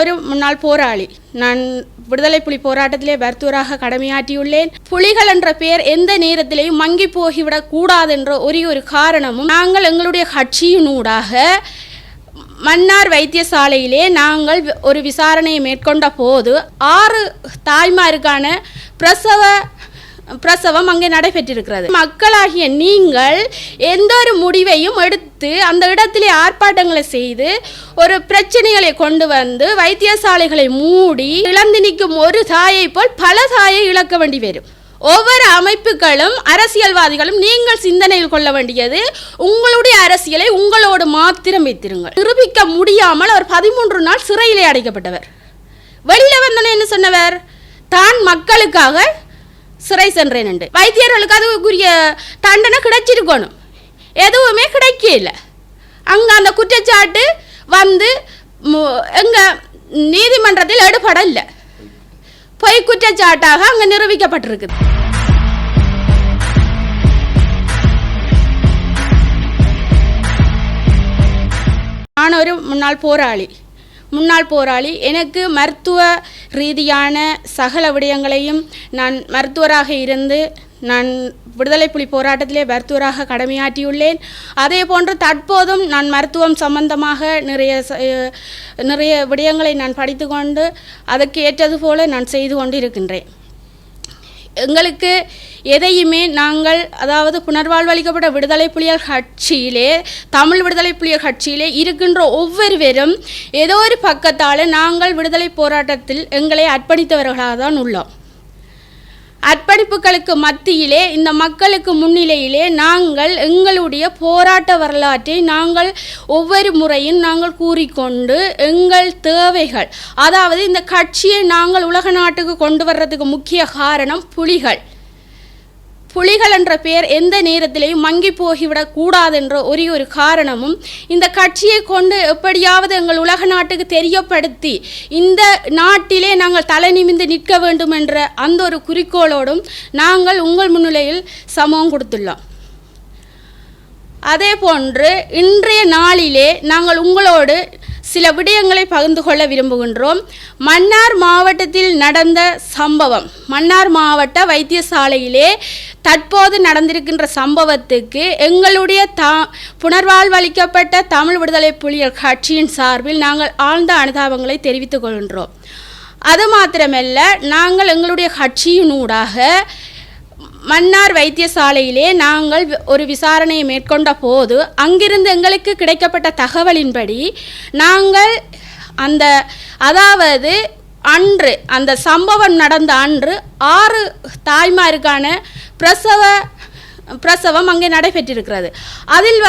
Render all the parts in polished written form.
ஒரு முன்னாள் போராளி. நான் விடுதலை புலி போராட்டத்திலே மருத்துவராக கடமையாற்றியுள்ளேன். புலிகள் என்ற பெயர் எந்த நேரத்திலேயும் மங்கி போகிவிடக் கூடாது என்ற ஒரே ஒரு காரணமும், நாங்கள் எங்களுடைய கட்சியினூடாக மன்னார் வைத்தியசாலையிலே நாங்கள் ஒரு விசாரணையை மேற்கொண்ட போது 6 தாய்மாருக்கான பிரசவம் அங்கே நடைபெற்றிருக்கிறது. மக்களாகிய நீங்கள் எந்த ஒரு முடிவையும் எடுத்து அந்த இடத்திலே ஆர்ப்பாட்டங்களை செய்து ஒரு பிரச்சனைகளை கொண்டு வந்து வைத்தியசாலைகளை மூடி இழந்து நிற்கும் ஒரு தாயை போல் பல தாயை இழக்க வேண்டி வரும். ஒவ்வொரு அமைப்புகளும் அரசியல்வாதிகளும் நீங்கள் சிந்தனையில் கொள்ள வேண்டியது, உங்களுடைய அரசியலை உங்களோடு மாத்திரம் வைத்திருங்கள். நிரூபிக்க முடியாமல் அவர் 13 நாள் சிறையிலே அடைக்கப்பட்டவர். வெளியில வந்தோன்னு என்ன சொன்னவர்? தான் மக்களுக்காக சிறை சென்றேன் என்று. வைத்தியர்களுக்கு அதுக்குரிய தண்டனை கிடைச்சிருக்கணும், எதுவுமே கிடைக்கல. அங்கே அந்த குற்றச்சாட்டு வந்து எங்க நீதிமன்றத்தில் எடுபடல, பொய் குற்றச்சாட்டாக அங்கே நிரூபிக்கப்பட்டிருக்குது. நான் ஒரு முன்னாள் போராளி. எனக்கு மருத்துவ ரீதியான சகல விடயங்களையும் நான் மருத்துவராக இருந்து நான் விடுதலை புலி போராட்டத்திலே மருத்துவராக கடமையாற்றியுள்ளேன். அதே போன்று தற்போதும் நான் மருத்துவம் சம்பந்தமாக நிறைய விடயங்களை நான் படித்து கொண்டு அதற்கு ஏற்றது போல நான் செய்து கொண்டு இருக்கின்றேன். எங்களுக்கு எதையுமே நாங்கள், அதாவது புனர்வாழ்வளிக்கப்பட்ட விடுதலை புலிகள் கட்சியிலே, தமிழ் விடுதலை புலிகள் கட்சியிலே இருக்கின்ற ஒவ்வொருவரும் ஏதோ ஒரு பக்கத்தால் நாங்கள் விடுதலை போராட்டத்தில் எங்களை அர்ப்பணித்தவர்களாக தான் உள்ளோம். அர்ப்பணிப்புகளுக்கு மத்தியிலே இந்த மக்களுக்கு முன்னிலையிலே நாங்கள் எங்களுடைய போராட்ட வரலாற்றை நாங்கள் ஒவ்வொரு முறையும் நாங்கள் கூறிக்கொண்டு எங்கள் தேவைகள், அதாவது இந்த கட்சியை நாங்கள் உலக நாட்டுக்கு கொண்டு வர்றதுக்கு முக்கிய காரணம் புலிகள் என்ற பெயர் எந்த நேரத்திலேயும் மங்கி போகிவிடக் கூடாது என்ற ஒரே ஒரு காரணமும், இந்த கட்சியை கொண்டு எப்படியாவது எங்கள் உலக நாட்டுக்கு தெரியப்படுத்தி இந்த நாட்டிலே நாங்கள் தலை நிமிர்ந்து நிற்க வேண்டும் என்ற அந்த ஒரு குறிக்கோளோடும் நாங்கள் உங்கள் முன்னிலையில் சமூகம் கொடுத்துள்ளோம். அதே போன்று இன்றைய நாளிலே நாங்கள் உங்களோடு சில விடயங்களை பகிர்ந்து கொள்ள விரும்புகின்றோம். மன்னார் மாவட்டத்தில் நடந்த சம்பவம், மன்னார் மாவட்ட வைத்தியசாலையிலே தற்போது நடந்திருக்கின்ற சம்பவத்துக்கு எங்களுடைய புனர்வாழ்வளிக்கப்பட்ட தமிழ் விடுதலை புலிகள் கட்சியின் சார்பில் நாங்கள் ஆழ்ந்த அனுதாபங்களை தெரிவித்துக் கொள்கின்றோம். அது மாத்திரமல்ல, நாங்கள் எங்களுடைய கட்சியினூடாக மன்னார் வைத்தியசாலையிலே நாங்கள் ஒரு விசாரணையை மேற்கொண்ட போது அங்கிருந்து எங்களுக்கு கிடைக்கப்பட்ட தகவலின்படி நாங்கள் அதாவது அன்று அந்த சம்பவம் நடந்த அன்று 6 தாய்மாருக்கான பிரசவம் அங்கே நடைபெற்றிருக்கிறது. அதில்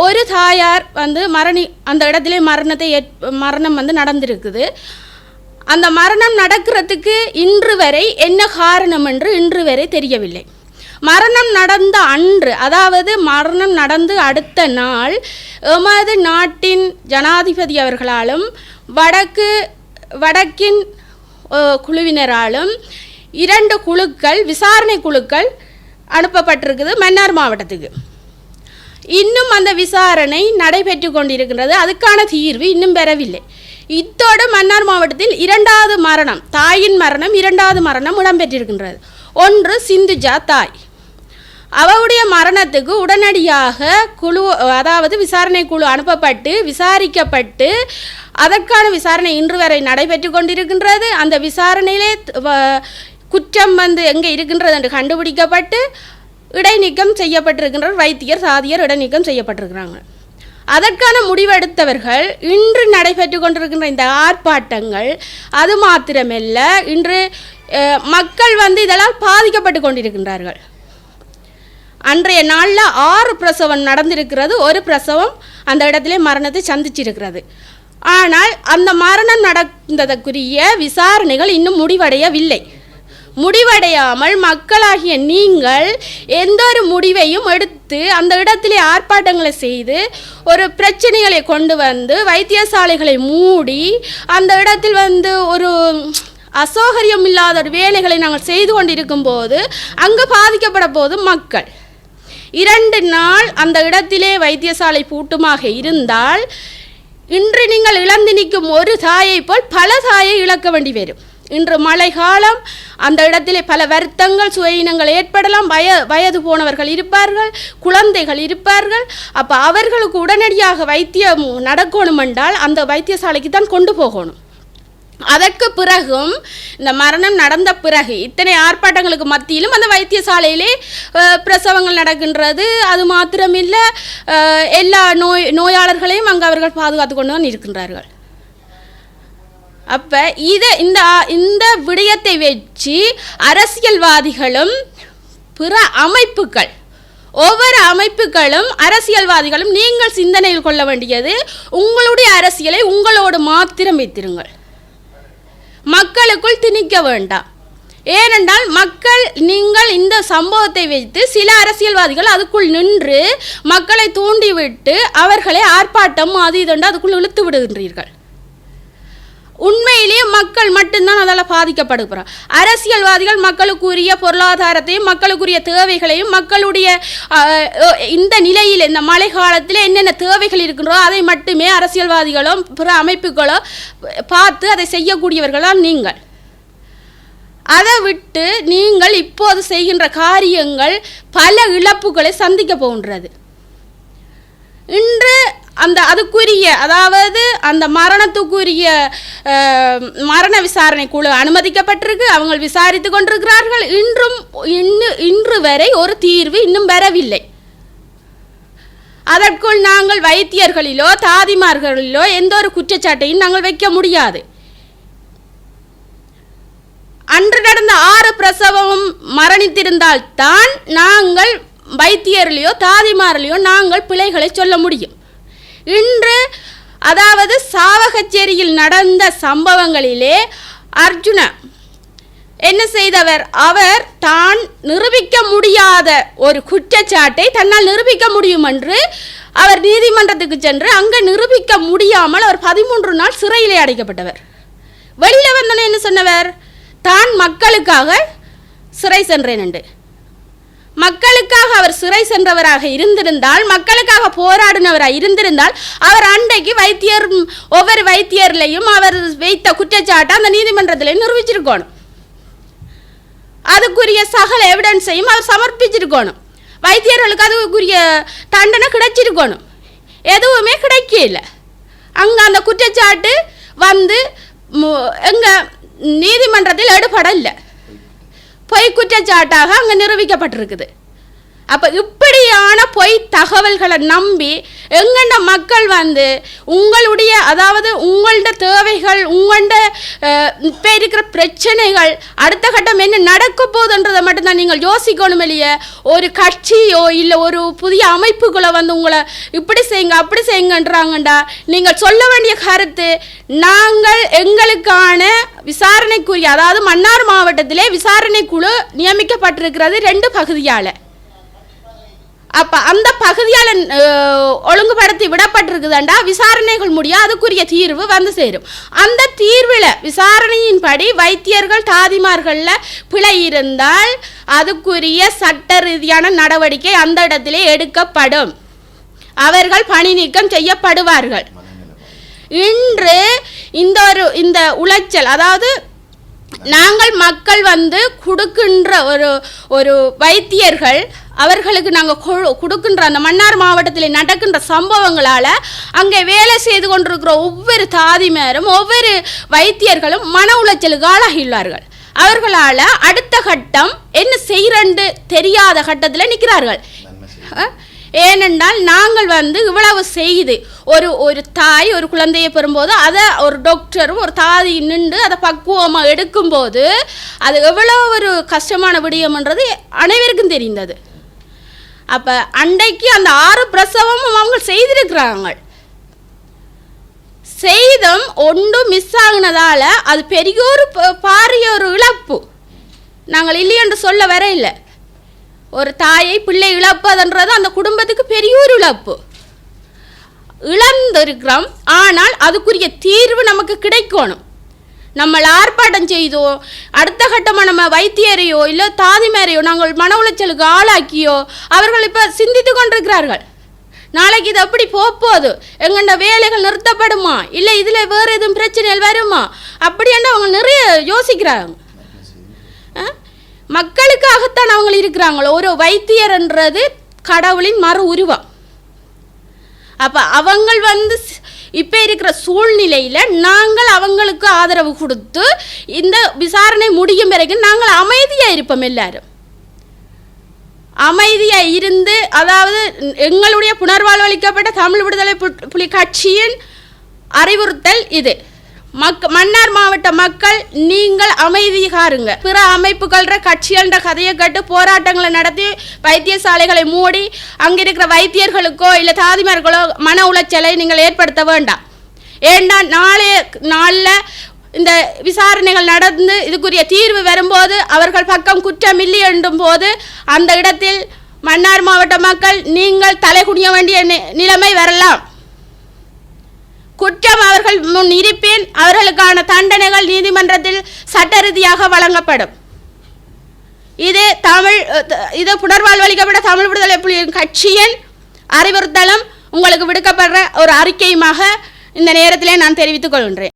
ஒரு தாயார் அந்த இடத்திலே மரணம் நடந்திருக்குது. அந்த மரணம் நடக்கிறதுக்கு இன்று வரை என்ன காரணம் என்று இன்று வரை தெரியவில்லை. மரணம் நடந்த அன்று, அதாவது மரணம் நடந்து அடுத்த நாள் எமது நாட்டின் ஜனாதிபதி அவர்களாலும் வடக்கின் குழுவினராலும் 2 குழுக்கள், விசாரணை குழுக்கள் அனுப்பப்பட்டிருக்குது மன்னார் மாவட்டத்துக்கு. இன்னும் அந்த விசாரணை நடைபெற்று கொண்டிருக்கின்றது. அதுக்கான தீர்வு இன்னும் பெறவில்லை. இத்தோடு மன்னார் மாவட்டத்தில் 2வது மரணம், தாயின் மரணம் 2வது மரணம் இடம்பெற்றிருக்கின்றது. ஒன்று சிந்துஜா தாய். அவருடைய மரணத்துக்கு உடனடியாக அதாவது விசாரணை குழு அனுப்பப்பட்டு விசாரிக்கப்பட்டு அதற்கான விசாரணை இன்று வரை நடைபெற்று கொண்டிருக்கின்றது. அந்த விசாரணையிலே குற்றம் எங்கே இருக்கின்றது என்று கண்டுபிடிக்கப்பட்டு இடைநீக்கம் செய்யப்பட்டிருக்கின்ற வைத்தியர் சாதியர் இடைநீக்கம் செய்யப்பட்டிருக்கிறாங்க. அதற்கான முடிவெடுத்தவர்கள் இன்று நடைபெற்று கொண்டிருக்கின்ற இந்த ஆர்ப்பாட்டங்கள், அது மாத்திரமல்ல, இன்று மக்கள் இதெல்லாம் பாதிக்கப்பட்டு கொண்டிருக்கின்றார்கள். அன்றைய நாளில் 6 பிரசவம் நடந்திருக்கிறது. ஒரு பிரசவம் அந்த இடத்திலே மரணத்தை சந்திச்சிருக்கிறது. ஆனால் அந்த மரணம் நடந்ததற்குரிய விசாரணைகள் இன்னும் முடிவடையவில்லை. முடிவடையாமல் மக்களாகிய நீங்கள் எந்த ஒரு முடிவையும் எடுத்து அந்த இடத்திலே ஆர்ப்பாட்டங்களை செய்து ஒரு பிரச்சனைகளை கொண்டு வந்து வைத்தியசாலைகளை மூடி அந்த இடத்தில் ஒரு அசௌகரியம் இல்லாத ஒரு வேலைகளை நாங்கள் செய்து கொண்டிருக்கும் போது அங்கு பாதிக்கப்பட போது மக்கள் 2 நாள் அந்த இடத்திலே வைத்தியசாலை பூட்டுமாக இருந்தால் இன்று நீங்கள் இழந்து நிற்கும் ஒரு தாயை போல் பல தாயை இழக்க வேண்டி வரும். இன்று மழை காலம், அந்த இடத்திலே பல வருத்தங்கள் சுயினங்கள் ஏற்படலாம். வயது போனவர்கள் இருப்பார்கள், குழந்தைகள் இருப்பார்கள். அப்போ அவர்களுக்கு உடனடியாக வைத்தியம் நடக்கணும் என்றால் அந்த வைத்தியசாலைக்கு தான் கொண்டு போகணும். அதற்கு பிறகும் இந்த மரணம் நடந்த பிறகு இத்தனை ஆர்ப்பாட்டங்களுக்கு மத்தியிலும் அந்த வைத்தியசாலையிலே பிரசவங்கள் நடக்கின்றது. அது மாத்திரமில்லை, எல்லா நோயாளர்களையும் அங்கே அவர்கள் பாதுகாத்து கொண்டு தான் இருக்கின்றார்கள். அப்போ இந்த விடயத்தை வச்சு அரசியல்வாதிகளும் பிற அமைப்புகள், ஒவ்வொரு அமைப்புகளும் அரசியல்வாதிகளும் நீங்கள் சிந்தனையில் கொள்ள வேண்டியது, உங்களுடைய அரசியலை உங்களோடு மாத்திரம் வைத்திருங்கள், மக்களுக்குள் திணிக்க வேண்டாம். ஏனென்றால் மக்கள், நீங்கள் இந்த சம்பவத்தை வைத்து சில அரசியல்வாதிகள் அதுக்குள் நின்று மக்களை தூண்டிவிட்டு அவர்களை ஆர்ப்பாட்டம் அது இதென்று அதுக்குள் இழுத்து விடுகின்றீர்கள். உண்மையிலேயே மக்கள் மட்டும்தான் அதால் பாதிக்கப்படுகிறார். அரசியல்வாதிகள் மக்களுக்குரிய பொருளாதாரத்தையும் மக்களுக்குரிய தேவைகளையும் மக்களுடைய இந்த நிலையில் இந்த மழை காலத்தில் என்னென்ன தேவைகள் இருக்கின்றோ அதை மட்டுமே அரசியல்வாதிகளும் பிற அமைப்புகளோ பார்த்து அதை செய்யக்கூடியவர்களால் நீங்கள். அதை விட்டு நீங்கள் இப்போது செய்கின்ற காரியங்கள் பல இழப்புகளை சந்திக்க போகின்றது. இன்று அதுக்குரிய, அதாவது அந்த மரணத்துக்குரிய மரண விசாரணை குழு அனுமதிக்கப்பட்டிருக்கு, அவங்க விசாரித்து கொண்டிருக்கிறார்கள். இன்று வரை ஒரு தீர்வு இன்னும் வரவில்லை. அதற்குள் நாங்கள் வைத்தியர்களிலோ தாதிமார்களிலோ எந்த ஒரு குற்றச்சாட்டையும் நாங்கள் வைக்க முடியாது. அன்று நடந்த 6 பிரசவம் மரணித்திருந்தால்தான் நாங்கள் வைத்தியர்லையோ தாதிமாரிலையோ நாங்கள் பிழைகளை சொல்ல முடியும். இன்று அதாவது சாவகச்சேரியில் நடந்த சம்பவங்களிலே அர்ஜுன என்ன செய்தவர், அவர் தான் நிரூபிக்க முடியாத ஒரு குற்றச்சாட்டை தன்னால் நிரூபிக்க முடியும் என்று அவர் நீதிமன்றத்துக்கு சென்று அங்கே நிரூபிக்க முடியாமல் அவர் 13 நாள் சிறையிலே அடைக்கப்பட்டவர். வெளியில் வந்தோன்னு என்ன சொன்னவர், தான் மக்களுக்காக சிறை சென்றேன் என்று. மக்களுக்காக அவர் சிறை சென்றவராக இருந்திருந்தால், மக்களுக்காக போராடினவராக இருந்திருந்தால், அவர் அன்றைக்கு ஒவ்வொரு வைத்தியர்லையும் அவர் வைத்த குற்றச்சாட்டை அந்த நீதிமன்றத்தில் நிரூபிச்சிருக்கணும். அதுக்குரிய சகல எவிடன்ஸையும் அவர் சமர்ப்பிச்சிருக்கணும். வைத்தியர்களுக்கு அதுக்குரிய தண்டனை கிடைச்சிருக்கணும். எதுவுமே கிடைக்கல. அங்கே அந்த குற்றச்சாட்டு எங்கள் நீதிமன்றத்தில் எடுபடலை, பொய் குற்றச்சாட்டாக அங்கே நிரூபிக்கப்பட்டிருக்குது. அப்போ இப்படியான பொய் தகவல்களை நம்பி எங்கண்ட மக்கள் உங்களுடைய, அதாவது உங்களோட தேவைகள், உங்களோட இப்போ இருக்கிற பிரச்சனைகள், அடுத்த கட்டம் என்ன நடக்க போகுதுன்றதை மட்டும்தான் நீங்கள் யோசிக்கணும். இல்லையே ஒரு கட்சியோ இல்லை ஒரு புதிய அமைப்புகளோ உங்களை இப்படி செய்யுங்க அப்படி செய்யுங்கன்றாங்கண்டா நீங்கள் சொல்ல வேண்டிய கருத்து, நாங்கள் எங்களுக்கான விசாரணைக்குரிய, அதாவது மன்னார் மாவட்டத்திலே விசாரணை குழு நியமிக்கப்பட்டிருக்கிறது 2 பகுதியால். அப்போ அந்த பகுதியால் ஒழுங்குபடுத்தி விடப்பட்டிருக்குதாண்டா விசாரணைகள் முடிய அதுக்குரிய தீர்வு சேரும். அந்த தீர்வில் விசாரணையின்படி வைத்தியர்கள் தாதிமார்களில் பிழை இருந்தால் அதுக்குரிய சட்ட ரீதியான நடவடிக்கை அந்த இடத்திலே எடுக்கப்படும். அவர்கள் பணி நீக்கம் செய்யப்படுவார்கள். இன்று இந்த உளைச்சல், அதாவது நாங்கள் மக்கள் கொடுக்கின்ற ஒரு வைத்தியர்கள் அவர்களுக்கு நாங்கள் கொடுக்கின்ற அந்த மன்னார் மாவட்டத்தில் நடக்கின்ற சம்பவங்களால் அங்கே வேலை செய்து கொண்டிருக்கிற ஒவ்வொரு தாதிமாரும் ஒவ்வொரு வைத்தியர்களும் மன உளைச்சலுக்கு ஆளாகியுள்ளார்கள். அவர்களால் அடுத்த கட்டம் என்ன செய்யறன்னு தெரியாத கட்டத்தில் நிற்கிறார்கள். ஏனென்றால் நாங்கள் இவ்வளவு செய்து ஒரு தாய் ஒரு குழந்தையை பெறும்போது அதை ஒரு டாக்டரும் ஒரு தாதி நின்று அதை பக்குவமாக எடுக்கும்போது அது எவ்வளோ ஒரு கஷ்டமான விடயம்ன்றது அனைவருக்கும் தெரிந்தது. அப்போ அன்றைக்கு அந்த 6 பிரசவமும் அவங்க செய்திருக்கிறாங்க. செய்தும் ஒன்றும் மிஸ் ஆகினதால் அது பெரிய ஒரு பாரிய ஒரு இழப்பு. நாங்கள் இல்லையென்று சொல்ல வர இல்லை. ஒரு தாயை பிள்ளை இழப்பதுன்றது அந்த குடும்பத்துக்கு பெரிய ஒரு இழப்பு. இழந்திருக்கிறோம், ஆனால் அதுக்குரிய தீர்வு நமக்கு கிடைக்கணும். நம்ம ஆர்ப்பாட்டம் செய்தோ அடுத்த கட்டமாக நம்ம வைத்தியரையோ இல்லை தாதிமாரையோ நாங்கள் மன உளைச்சலுக்கு ஆளாக்கியோ அவர்கள் இப்போ சிந்தித்து கொண்டிருக்கிறார்கள். நாளைக்கு இது எப்படி போகுது, எங்கண்ட வேலைகள் நிறுத்தப்படுமா, இல்லை இதில் வேறு எதுவும் பிரச்சனைகள் வருமா, அப்படின்னா அவங்க நிறைய யோசிக்கிறாங்க. மக்களுக்காகத்தான் அவங்க இருக்கிறாங்களோ. ஒரு வைத்தியர்ன்றது கடவுளின் மறு உருவம். அப்போ அவங்க இப்போ இருக்கிற சூழ்நிலையில் நாங்கள் அவங்களுக்கு ஆதரவு கொடுத்து இந்த விசாரணை முடியும் வரைக்கும் நாங்கள் அமைதியாக இருப்போம். எல்லாரும் அமைதியாக இருந்து, அதாவது எங்களுடைய புனர்வாழ்வளிக்கப்பட்ட தமிழ் விடுதலை புலி கட்சியின் அறிவுறுத்தல் இது. மன்னார் மாவட்ட மக்கள் நீங்கள் அமைதியாருங்க. பிற அமைப்புகள கட்சிகள்ன்ற கதையை கட்டு போராட்டங்களை நடத்தி வைத்தியசாலைகளை மூடி அங்கே இருக்கிற வைத்தியர்களுக்கோ இல்லை தாதிமார்களோ மன உளைச்சலை நீங்கள் ஏற்படுத்த வேண்டாம். ஏன்னா நாளைய நாளில் இந்த விசாரணைகள் நடந்து இதுக்குரிய தீர்வு வரும்போது அவர்கள் பக்கம் குற்றம் இல்லை என்றும் போது அந்த இடத்தில் மன்னார் மாவட்ட மக்கள் நீங்கள் தலைகுனிய வேண்டிய நிலைமை வரலாம். குற்றம் அவர்கள் முன் இருப்பின் அவர்களுக்கான தண்டனைகள் நீதிமன்றத்தில் சட்ட ரீதியாக வழங்கப்படும். இது புனர்வாழ்வளிக்கப்பட்ட தமிழ் விடுதலை புலி கட்சியின் அறிவுறுத்தலும் உங்களுக்கு விடுக்கப்படுற ஒரு அறிக்கையுமாக இந்த நேரத்திலே நான் தெரிவித்துக் கொள்கின்றேன்.